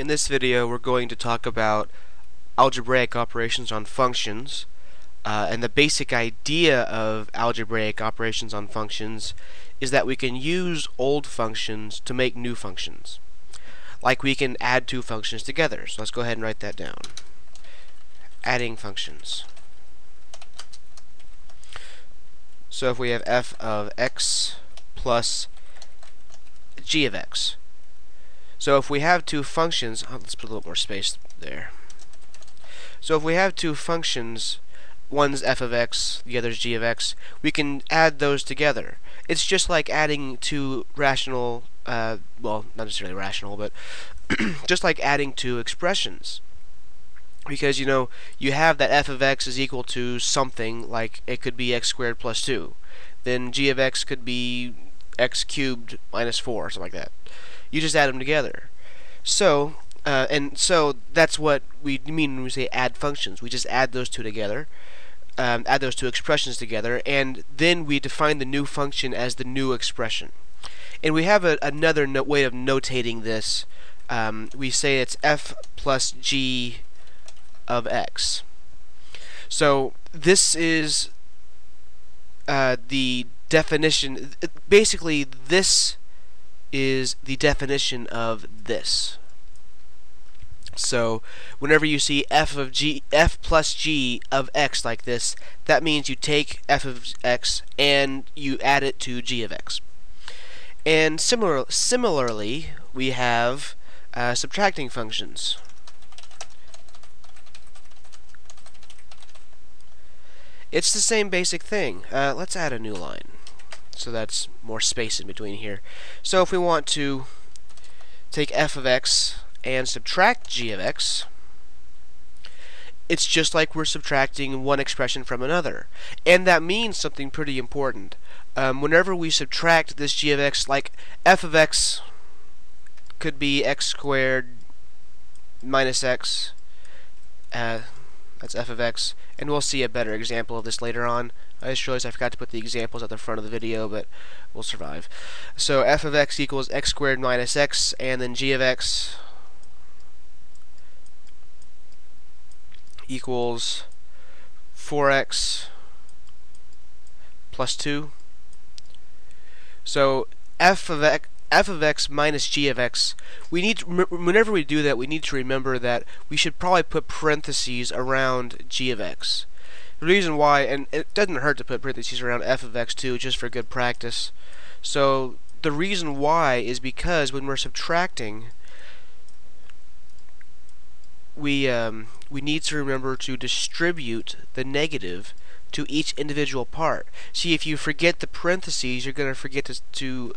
In this video we're going to talk about algebraic operations on functions, and the basic idea of algebraic operations on functions is that we can use old functions to make new functions. Like we can add two functions together. So let's go ahead and write that down. Adding functions. So if we have f of x plus g of x. So if we have two functions, let's put a little more space there. So if we have two functions, one's f of x, the other's g of x, we can add those together. It's just like adding two rational, well, not necessarily rational, but just like adding two expressions. Because, you have that f of x is equal to something, like it could be x squared plus 2. Then g of x could be x cubed minus 4, or something like that. You just add them together. So, so that's what we mean when we say add functions. We just add those two together, add those two expressions together, and then we define the new function as the new expression. And we have another way of notating this. We say it's f plus g of x. So this is the definition. Basically, this is the definition of this. So whenever you see f plus g of x like this, that means you take f of x and you add it to g of x. And similarly, we have subtracting functions. It's the same basic thing. Let's add a new line, so that's more space in between here. So if we want to take f of x and subtract g of x, it's just like we're subtracting one expression from another. And that means something pretty important. Whenever we subtract this g of x, like f of x could be x squared minus x, that's f of x, and we'll see a better example of this later on. I just realized I forgot to put the examples at the front of the video, but we'll survive. So f of x equals x squared minus x, and then g of x equals 4x plus 2. So f of x minus g of x, we need to, whenever we do that, we need to remember that we should probably put parentheses around g of x. The reason why, and it doesn't hurt to put parentheses around f of x too, just for good practice. So the reason why is because when we're subtracting, we need to remember to distribute the negative to each individual part. See, if you forget the parentheses, you're going to forget to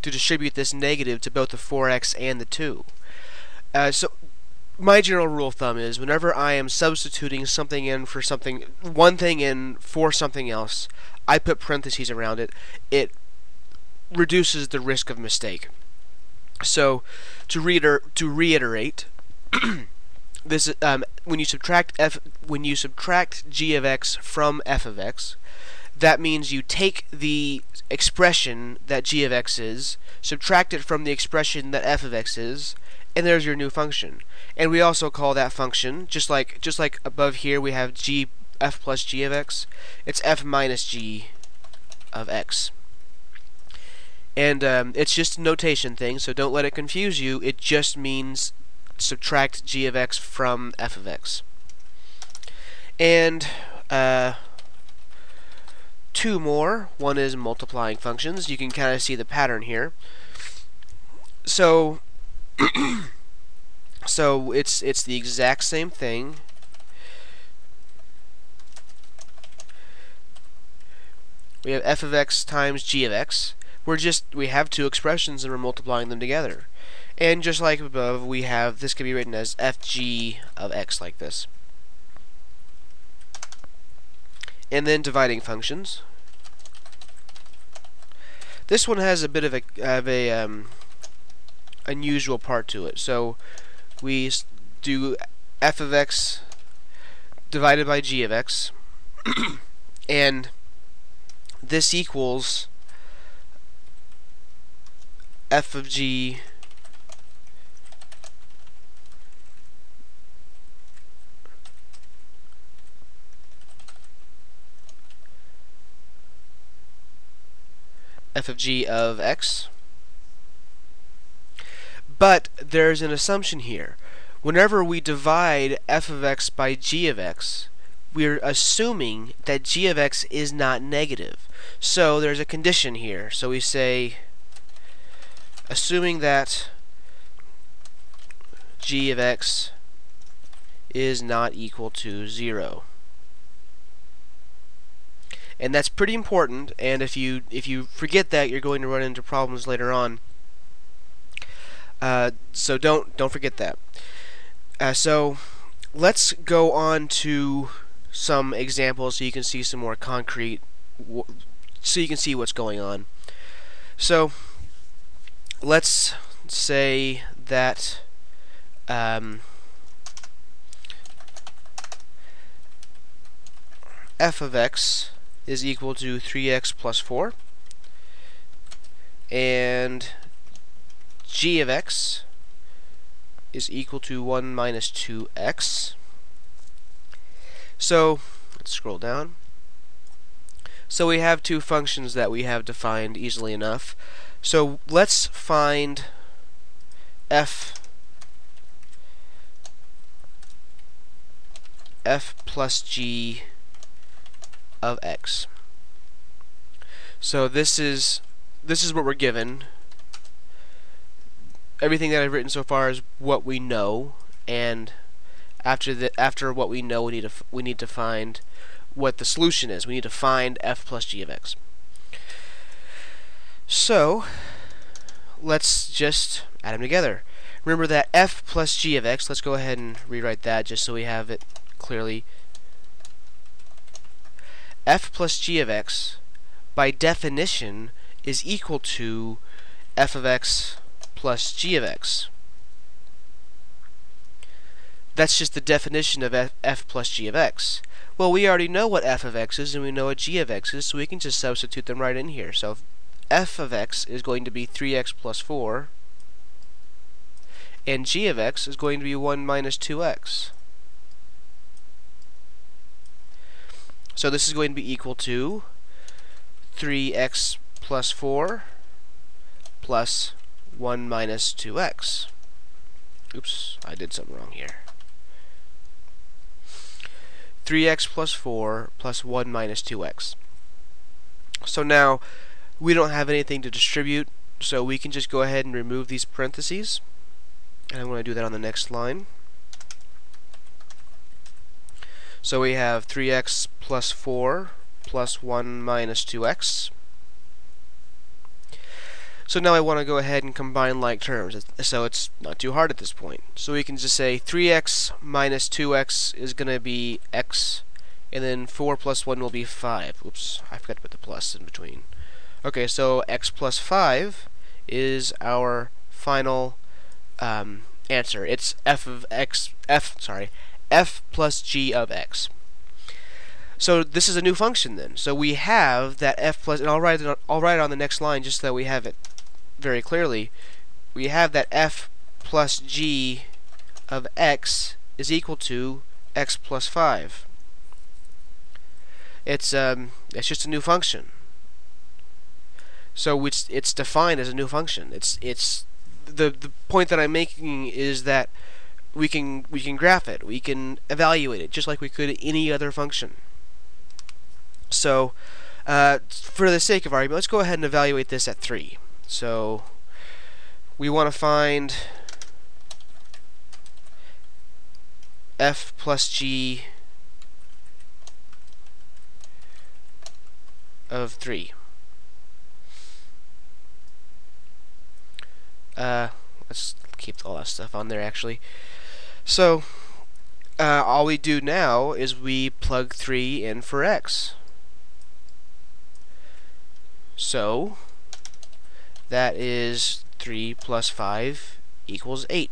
distribute this negative to both the 4x and the 2. So my general rule of thumb is whenever I am substituting something in for something, one thing in for something else, I put parentheses around it. It reduces the risk of mistake. So to reiterate, this when you subtract g of x from f of x, that means you take the expression that g of x is, subtract it from the expression that f of x is, and there's your new function. And we also call that function, just like above here we have f plus g of x, it's f minus g of x. And it's just a notation thing, so don't let it confuse you. It just means subtract g of x from f of x. And two more. One is multiplying functions. You can kind of see the pattern here. So so it's the exact same thing. We have f of x times g of x. We have two expressions and we're multiplying them together. And just like above, we have, this can be written as fg of x like this. And then dividing functions. This one has a bit of a unusual part to it. So we do f of x divided by g of x, and this equals f of g f of g of x. But there's an assumption here. Whenever we divide f of x by g of x, we're assuming that g of x is not negative. So there's a condition here. So we say, assuming that g of x is not equal to 0. And that's pretty important, and if you forget that, you're going to run into problems later on. So don't forget that. So let's go on to some examples so you can see some more concrete, so you can see what's going on. So let's say that f of x is equal to 3x plus 4, and g of x is equal to 1 minus 2x. So let's scroll down. So we have two functions that we have defined easily enough. So let's find f plus g of x. So this is what we're given. Everything that I've written so far is what we know, and after what we know, we need to find what the solution is. We need to find f plus g of x. So let's just add them together. Remember that f plus g of x, let's go ahead and rewrite that just so we have it clearly. F plus g of x, by definition, is equal to f of x plus g of x. That's just the definition of f plus g of x. Well, we already know what f of x is, and we know what g of x is, so we can just substitute them right in here. So f of x is going to be 3x plus 4, and g of x is going to be 1 minus 2x. So this is going to be equal to 3x plus 4 plus 1 minus 2x. Oops, I did something wrong here. 3x plus 4 plus 1 minus 2x. So now we don't have anything to distribute, so we can just go ahead and remove these parentheses. And I'm going to do that on the next line. So we have 3x plus 4 plus 1 minus 2x. So now I want to go ahead and combine like terms, so it's not too hard at this point. So we can just say 3x minus 2x is going to be x, and then 4 plus 1 will be 5. Oops, I forgot to put the plus in between. Okay, so x plus 5 is our final answer. It's f plus g of x. So this is a new function then. So we have that f plus, and I'll write it on the next line just so that we have it very clearly. We have that f plus g of x is equal to x plus 5. It's just a new function. So it's defined as a new function. It's the point that I'm making is that we can graph it, we can evaluate it just like we could any other function. So for the sake of argument, let's go ahead and evaluate this at 3. So we want to find f plus g of 3. Let's keep all that stuff on there actually. So all we do now is we plug 3 in for x. So that is 3 plus 5 equals 8.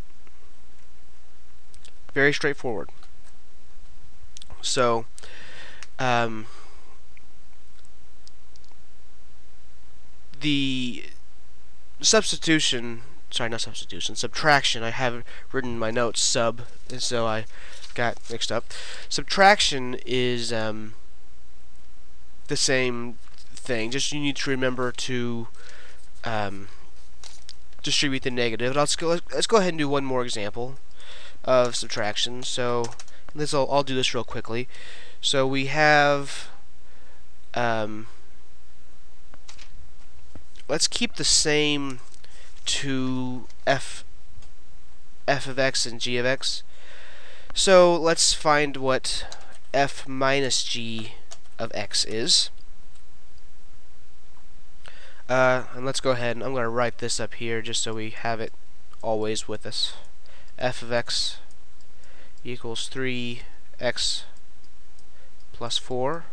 Very straightforward. So the subtraction, I have written in my notes sub, and so I got mixed up. Subtraction is the same thing. Just you need to remember to distribute the negative. Let's go ahead and do one more example of subtraction. So I'll do this real quickly. So we have let's keep the same to f of x and g of x. So let's find what f minus g of x is. And let's go ahead and I'm going to write this up here just so we have it always with us. F of x equals 3x plus 4,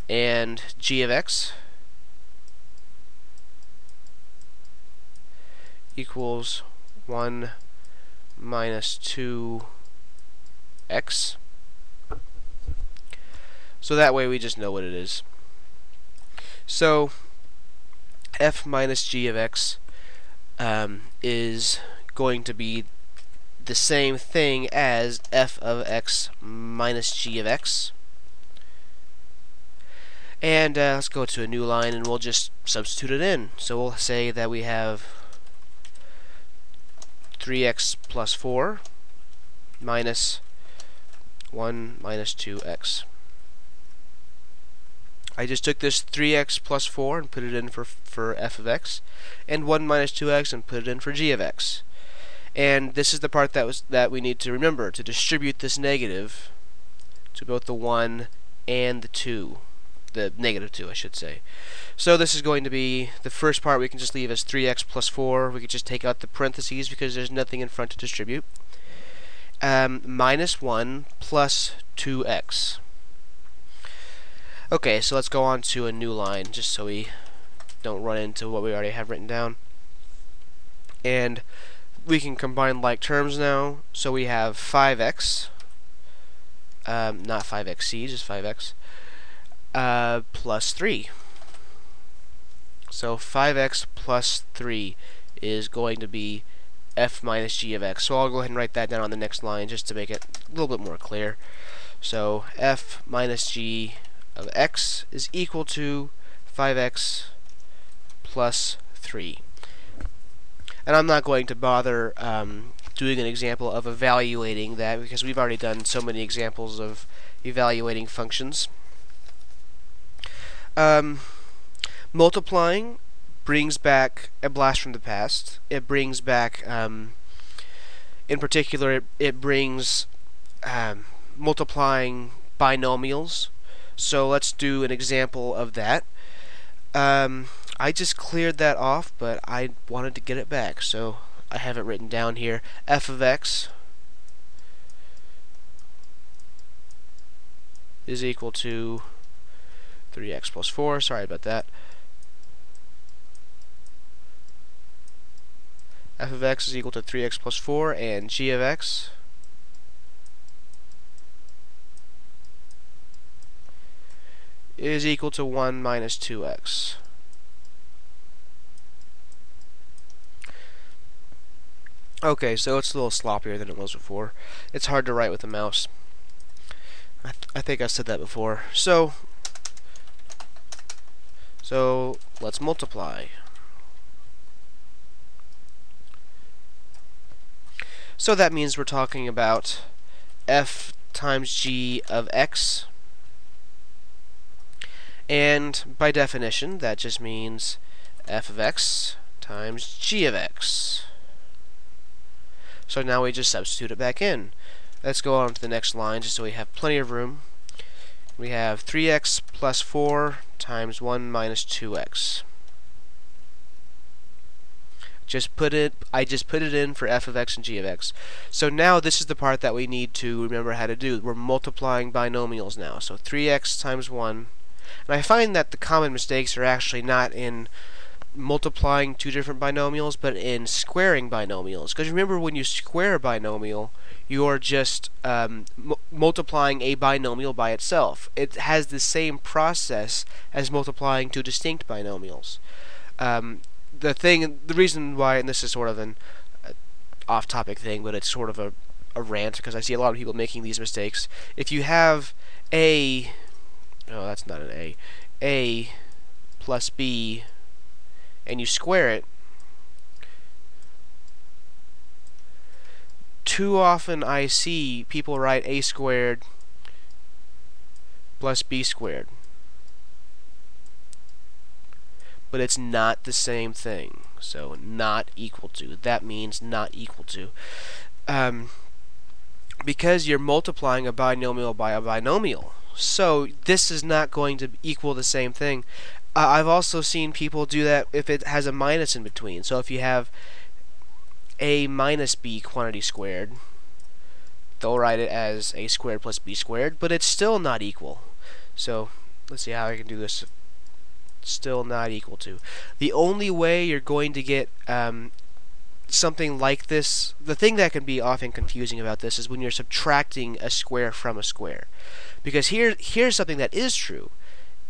and g of x equals 1 minus 2x. So that way we just know what it is. So f minus g of x is going to be the same thing as f of x minus g of x. And let's go to a new line and we'll just substitute it in. So we'll say that we have 3x plus 4 minus 1 minus 2x. I just took this 3x plus 4 and put it in for f of x, and 1 minus 2x and put it in for g of x. And this is the part that we need to remember, to distribute this negative to both the 1 and the 2. The negative 2, I should say. So this is going to be, the first part we can just leave as 3x plus 4. We could just take out the parentheses because there's nothing in front to distribute. Minus 1 plus 2x. Okay, so let's go on to a new line just so we don't run into what we already have written down. And we can combine like terms now. So we have 5x, not 5xc, just 5x, plus 3. So 5x plus 3 is going to be f minus g of x. So I'll go ahead and write that down on the next line just to make it a little bit more clear. So f minus g of x is equal to 5x plus 3. And I'm not going to bother doing an example of evaluating that because we've already done so many examples of evaluating functions. Multiplying brings back a blast from the past. It brings back, in particular, it brings multiplying binomials. So let's do an example of that. I just cleared that off, but I wanted to get it back, so I have it written down here. F of x is equal to 3x plus 4. Sorry about that. F of x is equal to 3x plus 4, and g of x is equal to 1 minus 2x. Okay, so it's a little sloppier than it was before. It's hard to write with a mouse. I think I said that before. So let's multiply. So that means we're talking about f times g of x. And by definition, that just means f of x times g of x. So now we just substitute it back in. Let's go on to the next line just so we have plenty of room. We have 3x plus 4 times 1 minus 2x. I just put it in for f of x and g of x. So now this is the part that we need to remember how to do. We're multiplying binomials now. So 3x times 1. And I find that the common mistakes are actually not in multiplying two different binomials, but in squaring binomials. Because remember, when you square a binomial, you are just multiplying a binomial by itself. It has the same process as multiplying two distinct binomials. The reason why, and this is sort of an off-topic thing, but it's sort of a a rant because I see a lot of people making these mistakes. If you have a, oh, that's not an a plus b, and you square it, too often I see people write a squared plus b squared. But it's not the same thing. So not equal to. That means not equal to. Because you're multiplying a binomial by a binomial. So this is not going to equal the same thing. I've also seen people do that if it has a minus in between. So if you have a minus b quantity squared, they'll write it as a squared plus b squared, but it's still not equal. So let's see how I can do this. Still not equal to. The only way you're going to get something like this, the thing that can be often confusing about this is when you're subtracting a square from a square. Because here's something that is true.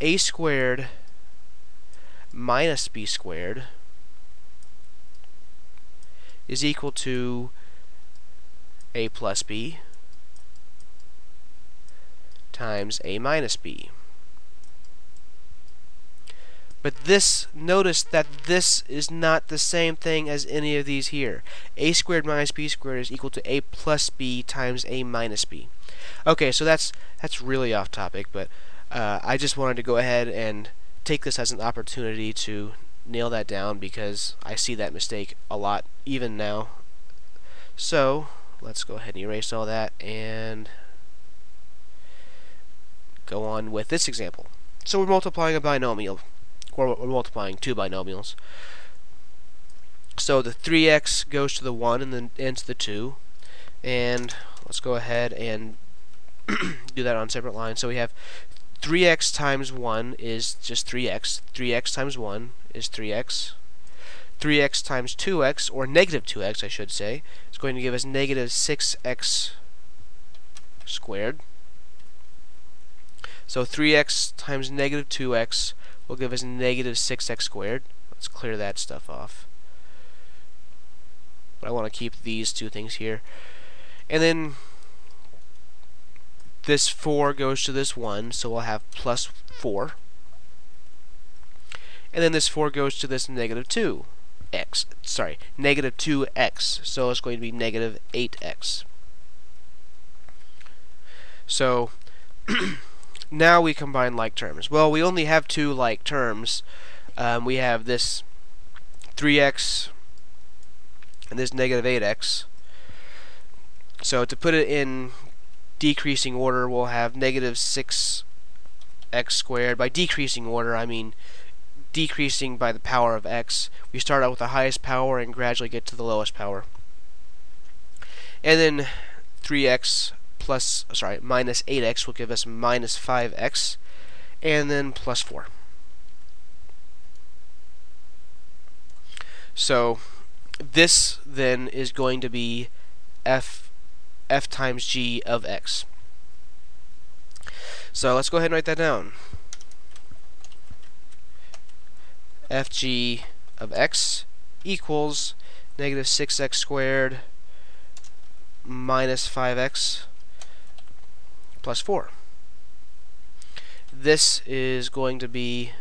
A squared minus b squared is equal to a plus b times a minus b. But this, notice that this is not the same thing as any of these here. A squared minus b squared is equal to a plus b times a minus b. Okay, so that's really off topic, but I just wanted to go ahead and take this as an opportunity to nail that down because I see that mistake a lot even now. So let's go ahead and erase all that and go on with this example. So we're multiplying a binomial. Or we're multiplying two binomials. So the 3x goes to the 1 and then into the 2. And let's go ahead and do that on separate lines. So we have 3x times 1 is just 3x. 3x times 1 is 3x. 3x times 2x, or negative 2x I should say, is going to give us negative 6x squared. So 3x times negative 2x will give us negative 6x squared. Let's clear that stuff off. But I want to keep these two things here. And then this 4 goes to this 1, so we'll have plus 4. And then this 4 goes to this negative 2x. Sorry, negative 2x. So it's going to be negative 8x. So now we combine like terms. Well, we only have two like terms. We have this 3x and this negative 8x. So to put it in decreasing order, we'll have negative 6x squared. By decreasing order, I mean decreasing by the power of x. We start out with the highest power and gradually get to the lowest power. And then 3x minus 8x will give us minus 5x, and then plus 4. So this then is going to be f times g of x. So let's go ahead and write that down. Fg of x equals negative 6x squared minus 5x plus 4. This is going to be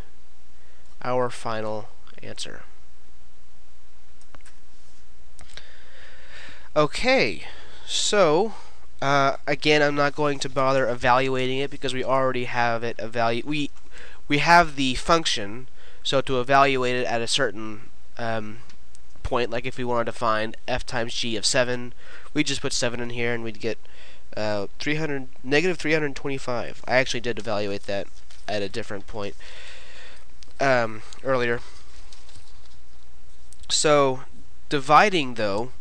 our final answer. Okay, so again, I'm not going to bother evaluating it because we already have it we have the function, so to evaluate it at a certain point, like if we wanted to find f times g of 7, we just put 7 in here and we'd get negative 325. I actually did evaluate that at a different point earlier. So dividing, though,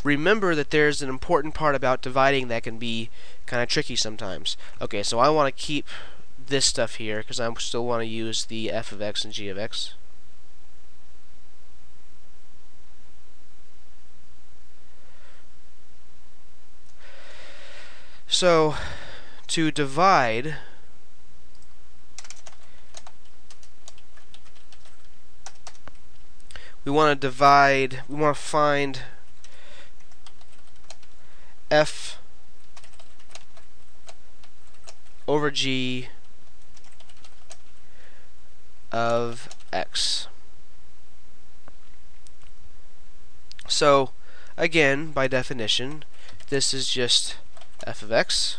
remember that there's an important part about dividing that can be kind of tricky sometimes. Okay, so I want to keep this stuff here because I still want to use the f of x and g of x. So to divide, we want to find f over g of x. So again, by definition, this is just f of x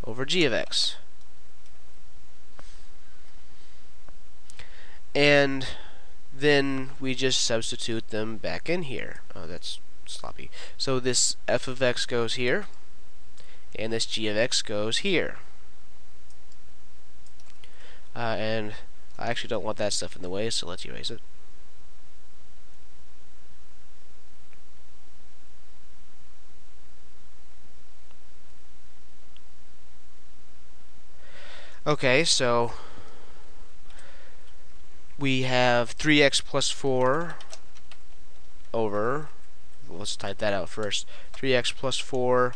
over g of x. And then we just substitute them back in here. Oh, that's sloppy. So this f of x goes here, and this g of x goes here. And I actually don't want that stuff in the way, so let's erase it. Okay, so we have 3x plus 4 over, let's type that out first, 3x plus 4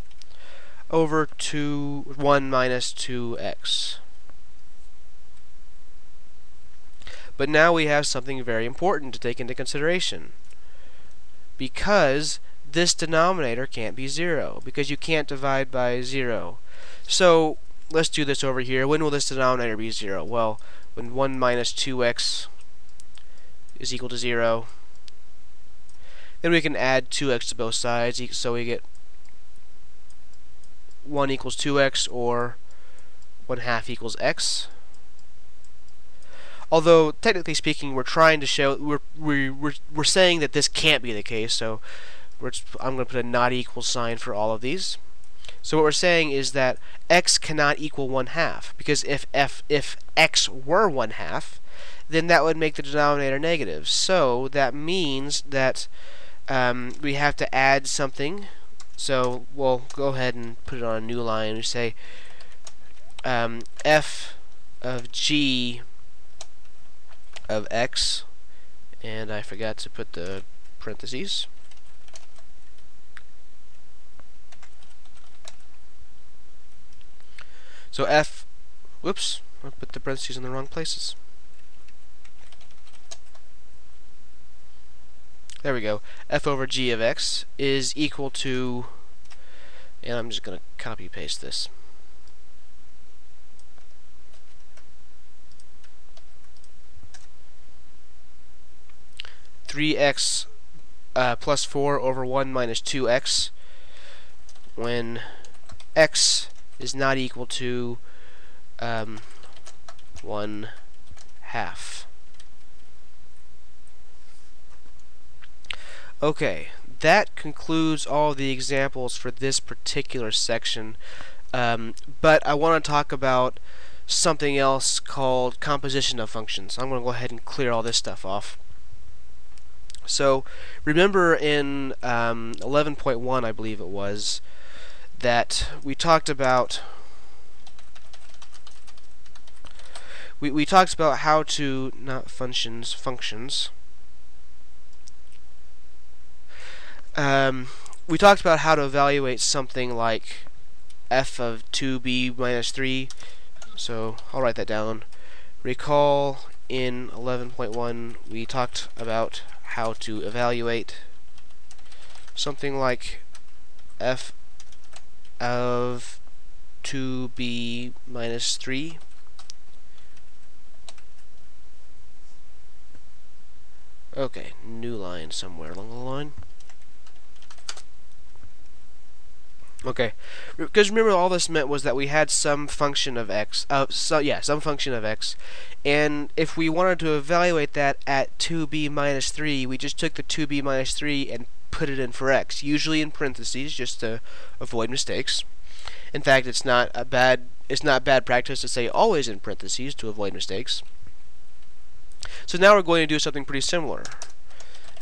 over 1 minus 2x. But now we have something very important to take into consideration, because this denominator can't be 0, because you can't divide by 0. So let's do this over here. When will this denominator be 0? Well, when 1 minus 2x is equal to 0, then we can add 2x to both sides, so we get 1 equals 2x, or 1/2 equals x. Although technically speaking, we're trying to show we're saying that this can't be the case, so I'm going to put a not equal sign for all of these. So what we're saying is that x cannot equal 1/2, because if x were 1/2, then that would make the denominator negative. So that means that we have to add something. So we'll go ahead and put it on a new line. We say f of g of x, and I forgot to put the parentheses. So whoops, I put the parentheses in the wrong places. There we go. F over g of x is equal to, and I'm just going to copy paste this. (3x plus 4 over 1 minus 2x) when x is not equal to 1/2. Okay, that concludes all the examples for this particular section, but I want to talk about something else called composition of functions. I'm going to go ahead and clear all this stuff off. So remember in 11.1, I believe it was, that we talked about we talked about how to, not functions, functions. We talked about how to evaluate something like f of 2b minus 3. So I'll write that down. Recall in 11.1 we talked about how to evaluate something like f of 2b minus 3. Okay, new line somewhere along the line. Okay, because remember, all this meant was that we had some function of x, some function of x, and if we wanted to evaluate that at 2b minus 3, we just took the 2b minus 3 and put it in for x, usually in parentheses, just to avoid mistakes. In fact, it's not bad practice to say always in parentheses to avoid mistakes. So now we're going to do something pretty similar.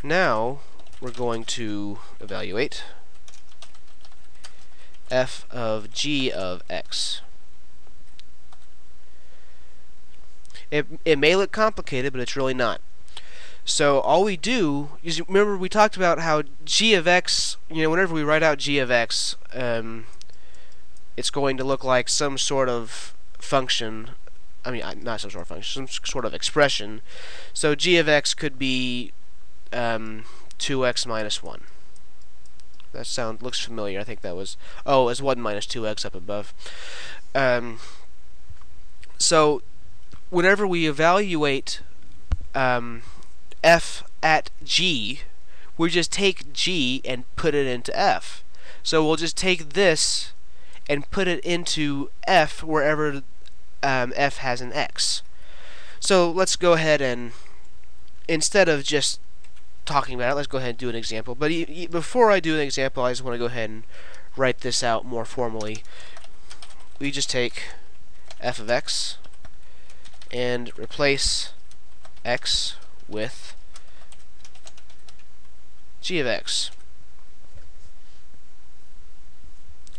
Now we're going to evaluate f of g of x. It may look complicated, but it's really not. So all we do is, remember we talked about how g of x, whenever we write out g of x, it's going to look like some sort of function. I mean, not some sort of function, some sort of expression. So g of x could be 2x minus 1. That looks familiar. I think that was, oh, it's 1 minus 2x up above. So whenever we evaluate f at g, we just take g and put it into f. So we'll just take this and put it into f wherever f has an x. So let's go ahead and, instead of just talking about it, let's go ahead and do an example. But before I do an example, I just want to go ahead and write this out more formally. We just take f of x and replace x with g of x.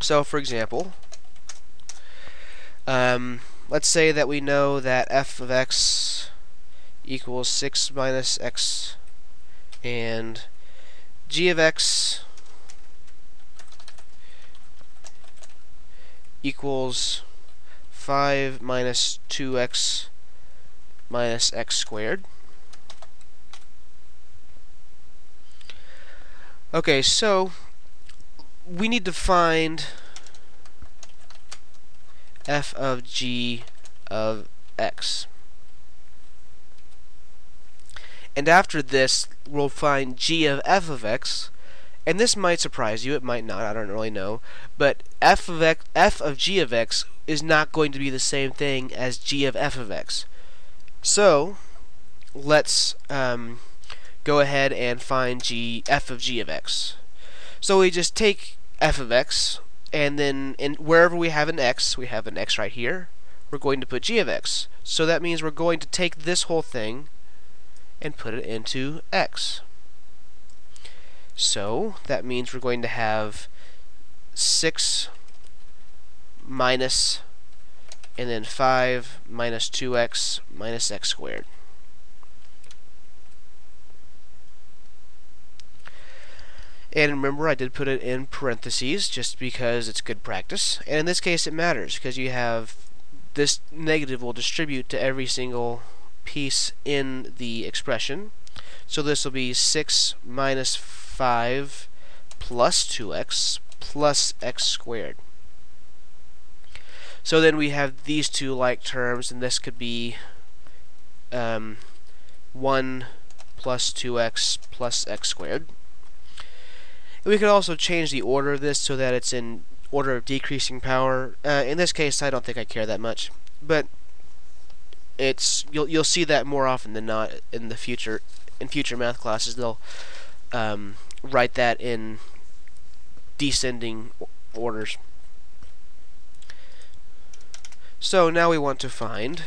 So for example, let's say that we know that f of x equals 6 minus x, and g of x equals 5 minus 2x minus x squared. Okay, so we need to find f of g of x. And after this, we'll find g of f of x, and this might surprise you, it might not, I don't really know, but f of g of x is not going to be the same thing as g of f of x. So let's go ahead and find f of g of x. So we just take f of x, and then wherever we have an x right here, we're going to put g of x. So that means we're going to take this whole thing and put it into x. So that means we're going to have 6 minus, and then 5 minus 2x minus x squared. And remember, I did put it in parentheses just because it's good practice. And in this case, it matters because you have this negative will distribute to every single piece in the expression. So this will be 6 minus 5 plus 2x plus x squared. So then we have these two like terms, and this could be 1 plus 2x plus x squared. And we could also change the order of this so that it's in order of decreasing power. In this case, I don't think I care that much, but you'll see that more often than not in the future. In future math classes, they'll write that in descending orders. So now we want to find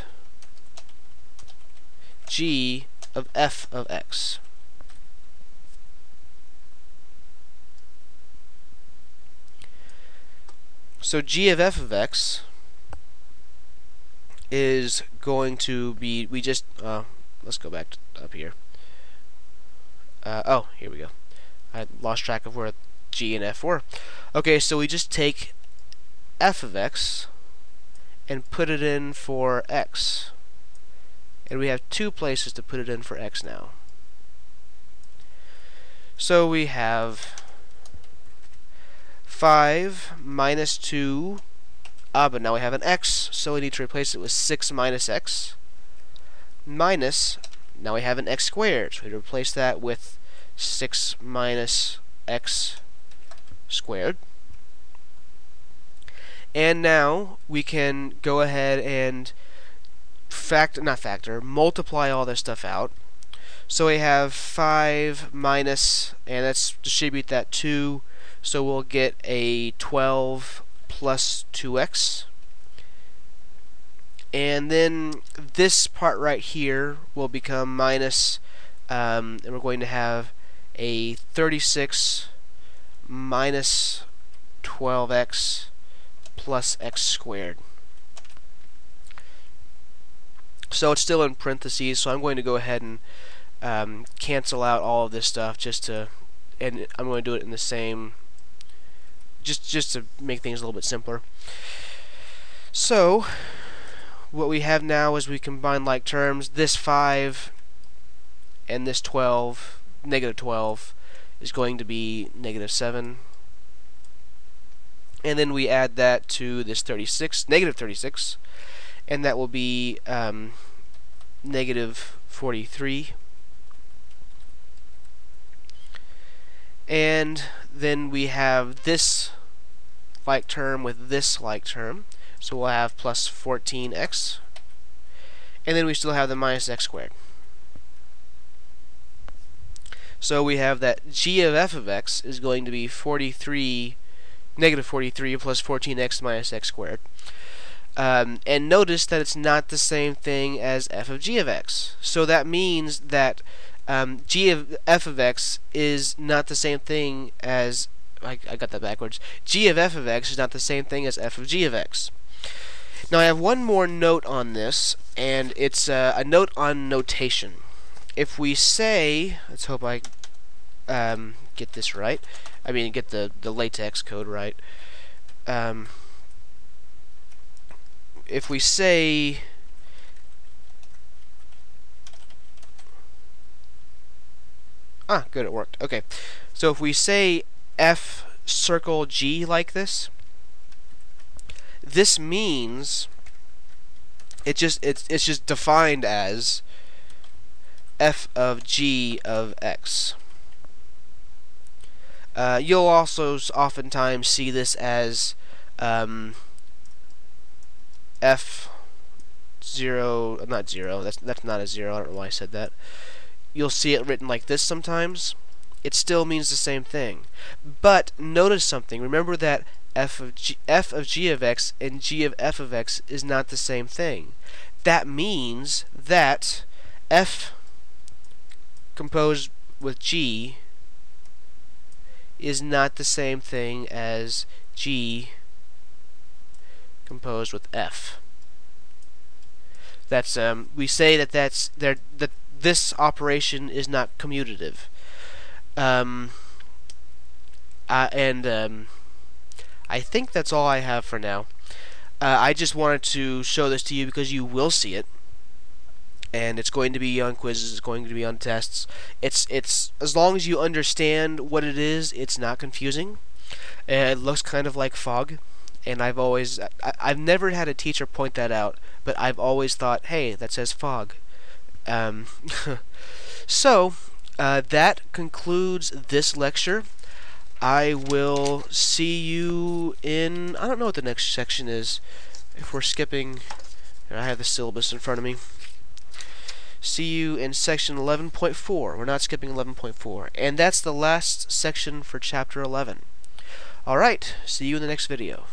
g of f of x. So g of f of x is going to be, let's go back up here. Oh, here we go. I lost track of where g and f were. Okay, so we just take f of x and put it in for x. And we have two places to put it in for x now. So we have 5 minus 2, but now we have an x, so we need to replace it with 6 minus x, minus, now we have an x squared, so we replace that with 6 minus x squared. And now we can go ahead and multiply all this stuff out. So we have 5 minus, and let's distribute that 2, so we'll get a 12 plus 2x. And then this part right here will become minus, and we're going to have a 36 minus 12x plus x squared. So it's still in parentheses, so I'm going to go ahead and cancel out all of this stuff and I'm going to do it in the same, just to make things a little bit simpler. So what we have now is we combine like terms. This 5 and this 12, negative 12, is going to be negative 7, and then we add that to this 36, negative 36, and that will be negative 43. And then we have this like term with this like term, so we'll have plus 14x, and then we still have the minus x squared. So we have that g of f of x is going to be 43, negative 43 plus 14x minus x squared. And notice that it's not the same thing as f of g of x. So that means that g of f of x is not the same thing as, I got that backwards, g of f of x is not the same thing as f of g of x. Now I have one more note on this, and it's a note on notation. If we say, let's hope I get this right, I mean get the LaTeX code right. If we say good, it worked. Okay, so if we say f circle g like this, this means it's just defined as f of g of x. You'll also oftentimes see this as f 0, not 0, that's not a 0, I don't know why I said that. You'll see it written like this sometimes. It still means the same thing. But notice something. Remember that f of g of x and g of f of x is not the same thing. That means that f composed with g is not the same thing as g composed with f. That's we say that that this operation is not commutative. I think that's all I have for now. I just wanted to show this to you because you will see it, and it's going to be on quizzes, it's going to be on tests. It's as long as you understand what it is, it's not confusing. It looks kind of like fog, and I've never had a teacher point that out, but I've always thought, hey, that says fog. So that concludes this lecture. I will see you in, I don't know what the next section is. If we're skipping, I have the syllabus in front of me. See you in section 11.4. We're not skipping 11.4. And that's the last section for chapter 11. Alright, see you in the next video.